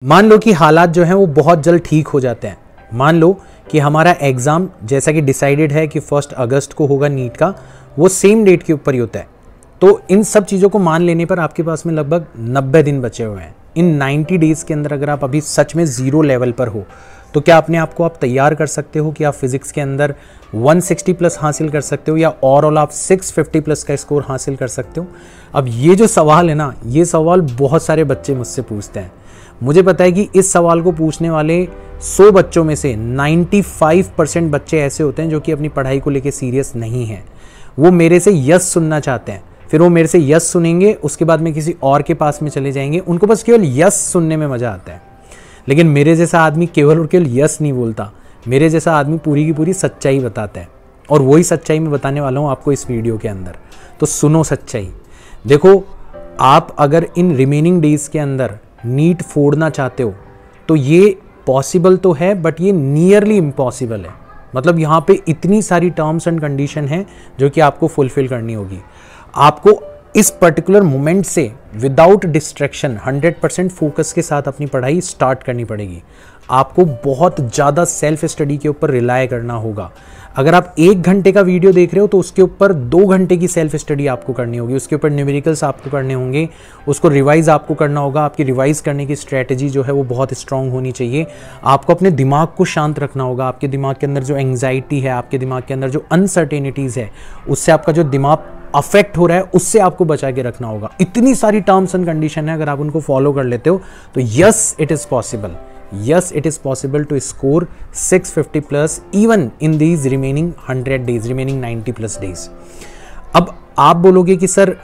मान लो कि हालात जो हैं वो बहुत जल्द ठीक हो जाते हैं। मान लो कि हमारा एग्ज़ाम जैसा कि डिसाइडेड है कि 1 अगस्त को होगा नीट का, वो सेम डेट के ऊपर ही होता है। तो इन सब चीज़ों को मान लेने पर आपके पास में लगभग 90 दिन बचे हुए हैं। इन 90 डेज़ के अंदर अगर आप अभी सच में ज़ीरो लेवल पर हो तो क्या अपने आप को आप तैयार कर सकते हो कि आप फिज़िक्स के अंदर 160 प्लस हासिल कर सकते हो या ओवरऑल आप 650 प्लस का स्कोर हासिल कर सकते हो। अब ये जो सवाल है ना, ये सवाल बहुत सारे बच्चे मुझसे पूछते हैं। मुझे पता है कि इस सवाल को पूछने वाले 100 बच्चों में से 95% बच्चे ऐसे होते हैं जो कि अपनी पढ़ाई को लेके सीरियस नहीं हैं। वो मेरे से यस सुनना चाहते हैं, फिर वो मेरे से यस सुनेंगे, उसके बाद में किसी और के पास में चले जाएंगे। उनको बस केवल यस सुनने में मज़ा आता है। लेकिन मेरे जैसा आदमी केवल और केवल यस नहीं बोलता, मेरे जैसा आदमी पूरी की पूरी सच्चाई बताता है। और वही सच्चाई मैं बताने वाला हूँ आपको इस वीडियो के अंदर। तो सुनो सच्चाई। देखो, आप अगर इन रिमेनिंग डेज के अंदर नीट फोड़ना चाहते हो तो ये पॉसिबल तो है, बट ये नियरली इम्पॉसिबल है। मतलब यहाँ पे इतनी सारी टर्म्स एंड कंडीशन हैं जो कि आपको फुलफिल करनी होगी। आपको इस पर्टिकुलर मोमेंट से विदाउट डिस्ट्रैक्शन 100% फोकस के साथ अपनी पढ़ाई स्टार्ट करनी पड़ेगी। आपको बहुत ज़्यादा सेल्फ स्टडी के ऊपर रिलाय करना होगा। अगर आप 1 घंटे का वीडियो देख रहे हो तो उसके ऊपर 2 घंटे की सेल्फ स्टडी आपको करनी होगी। उसके ऊपर न्यूमेरिकल्स आपको करने होंगे, उसको रिवाइज आपको करना होगा। आपकी रिवाइज करने की स्ट्रैटेजी जो है वो बहुत स्ट्रांग होनी चाहिए। आपको अपने दिमाग को शांत रखना होगा। आपके दिमाग के अंदर जो एंग्जाइटी है, आपके दिमाग के अंदर जो अनसर्टेनिटीज़ है, उससे आपका जो दिमाग अफेक्ट हो रहा है उससे आपको बचा के रखना होगा। इतनी सारी टर्म्स एंड कंडीशन है, अगर आप उनको फॉलो कर लेते हो तो yes it is possible. Yes, it is possible to score 650 plus even in these remaining 100 days, remaining 90 plus days. अब आप बोलोगे कि सर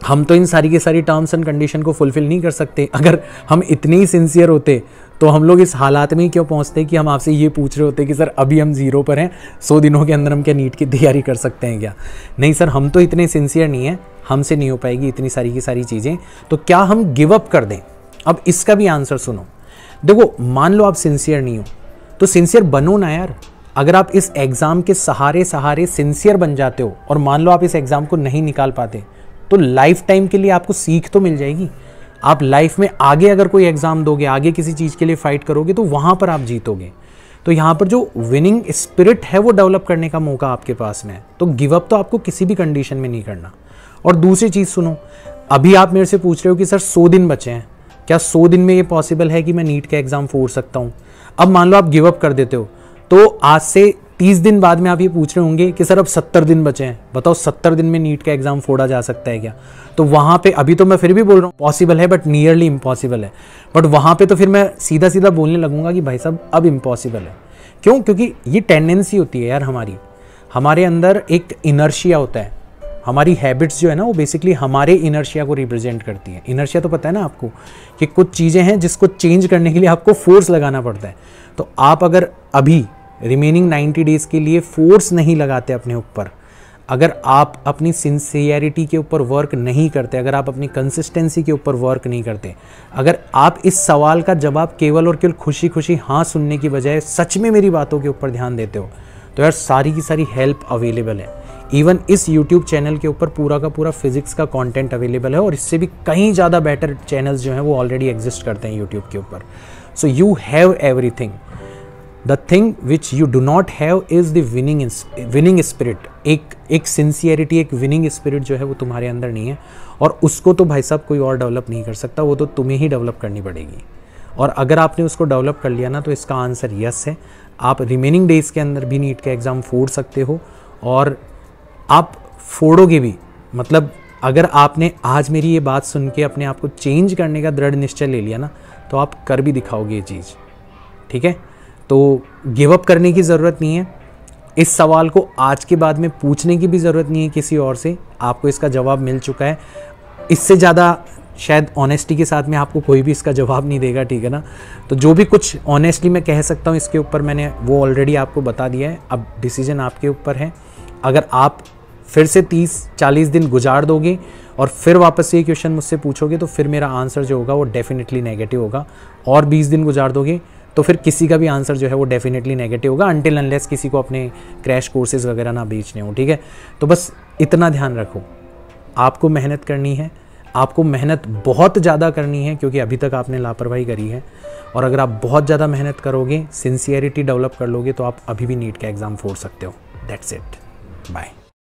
हम तो इन सारी की सारी टर्म्स एंड कंडीशन को फुलफिल नहीं कर सकते। अगर हम इतने ही सिंसियर होते तो हम लोग इस हालात में ही क्यों पहुंचते कि हम आपसे ये पूछ रहे होते कि सर अभी हम ज़ीरो पर हैं, 100 दिनों के अंदर हम क्या नीट की तैयारी कर सकते हैं क्या? नहीं सर, हम तो इतने सिंसियर नहीं हैं, हमसे नहीं हो पाएगी इतनी सारी की सारी चीज़ें। तो क्या हम गिव अप कर दें? अब इसका भी आंसर सुनो। देखो, मान लो आप सिंसियर नहीं हो तो सिंसियर बनो ना यार। अगर आप इस एग्ज़ाम के सहारे सिंसियर बन जाते हो और मान लो आप इस एग्ज़ाम को नहीं निकाल पाते तो लाइफ टाइम के लिए आपको सीख तो मिल जाएगी। आप लाइफ में आगे अगर कोई एग्ज़ाम दोगे, आगे किसी चीज़ के लिए फाइट करोगे तो वहाँ पर आप जीतोगे। तो यहाँ पर जो विनिंग स्पिरिट है वो डेवलप करने का मौका आपके पास में है। तो गिव अप तो आपको किसी भी कंडीशन में नहीं करना। और दूसरी चीज़ सुनो, अभी आप मेरे से पूछ रहे हो कि सर 100 दिन बचे हैं, क्या 100 दिन में ये पॉसिबल है कि मैं नीट का एग्ज़ाम फोड़ सकता हूँ? अब मान लो आप गिव अप कर देते हो तो आज से 30 दिन बाद में आप ये पूछ रहे होंगे कि सर अब 70 दिन बचे हैं, बताओ 70 दिन में नीट का एग्ज़ाम फोड़ा जा सकता है क्या? तो वहाँ पे अभी तो मैं फिर भी बोल रहा हूँ पॉसिबल है बट नियरली इम्पॉसिबल है। बट वहाँ पे तो फिर मैं सीधा सीधा बोलने लगूंगा कि भाई साहब अब इम्पॉसिबल है। क्यों? क्योंकि ये टेंडेंसी होती है यार हमारे अंदर एक इनर्शिया होता है। हमारी हैबिट्स जो है ना वो बेसिकली हमारे इनर्शिया को रिप्रेजेंट करती है। इनर्शिया तो पता है ना आपको कि कुछ चीज़ें हैं जिसको चेंज करने के लिए आपको फोर्स लगाना पड़ता है। तो आप अगर अभी रिमेनिंग 90 डेज़ के लिए फोर्स नहीं लगाते अपने ऊपर, अगर आप अपनी सिंसियरिटी के ऊपर वर्क नहीं करते, अगर आप अपनी कंसिस्टेंसी के ऊपर वर्क नहीं करते, अगर आप इस सवाल का जवाब केवल और केवल खुशी खुशी हाँ सुनने की बजाय सच में मेरी बातों के ऊपर ध्यान देते हो तो यार सारी की सारी हेल्प अवेलेबल है। इवन इस YouTube चैनल के ऊपर पूरा का पूरा फिजिक्स का कंटेंट अवेलेबल है और इससे भी कहीं ज़्यादा बेटर चैनल्स जो हैं वो ऑलरेडी एग्जिस्ट करते हैं YouTube के ऊपर। So you have everything. The thing which you do not have is the winning spirit. एक सिंसियरिटी, एक विनिंग स्पिरिट जो है वो तुम्हारे अंदर नहीं है और उसको तो भाई साहब कोई और डेवलप नहीं कर सकता, वो तो तुम्हें ही डेवलप करनी पड़ेगी। और अगर आपने उसको डेवलप कर लिया ना तो इसका आंसर यस है। आप रिमेनिंग डेज़ के अंदर भी नीट का एग्ज़ाम फोड़ सकते हो और आप फोड़ोगे भी। मतलब अगर आपने आज मेरी ये बात सुन के अपने आप को चेंज करने का दृढ़ निश्चय ले लिया ना तो आप कर भी दिखाओगे ये चीज़। ठीक है? तो गिव अप करने की ज़रूरत नहीं है। इस सवाल को आज के बाद में पूछने की भी ज़रूरत नहीं है किसी और से। आपको इसका जवाब मिल चुका है। इससे ज़्यादा शायद ऑनेस्टी के साथ में आपको कोई भी इसका जवाब नहीं देगा। ठीक है ना? तो जो भी कुछ ऑनेस्टली मैं कह सकता हूँ इसके ऊपर मैंने वो ऑलरेडी आपको बता दिया है। अब डिसीजन आपके ऊपर है। अगर आप फिर से 30-40 दिन गुजार दोगे और फिर वापस से ये क्वेश्चन मुझसे पूछोगे तो फिर मेरा आंसर जो होगा वो डेफिनेटली नेगेटिव होगा। और 20 दिन गुजार दोगे तो फिर किसी का भी आंसर जो है वो डेफिनेटली नेगेटिव होगा, अनटिल अनलेस किसी को अपने क्रैश कोर्सेज वगैरह ना बेचने हो। ठीक है? तो बस इतना ध्यान रखो, आपको मेहनत करनी है, आपको मेहनत बहुत ज़्यादा करनी है क्योंकि अभी तक आपने लापरवाही करी है, और अगर आप बहुत ज़्यादा मेहनत करोगे, सिंसियरिटी डेवलप कर लोगे, तो आप अभी भी नीट का एग्ज़ाम फोड़ सकते हो। That's it, bye.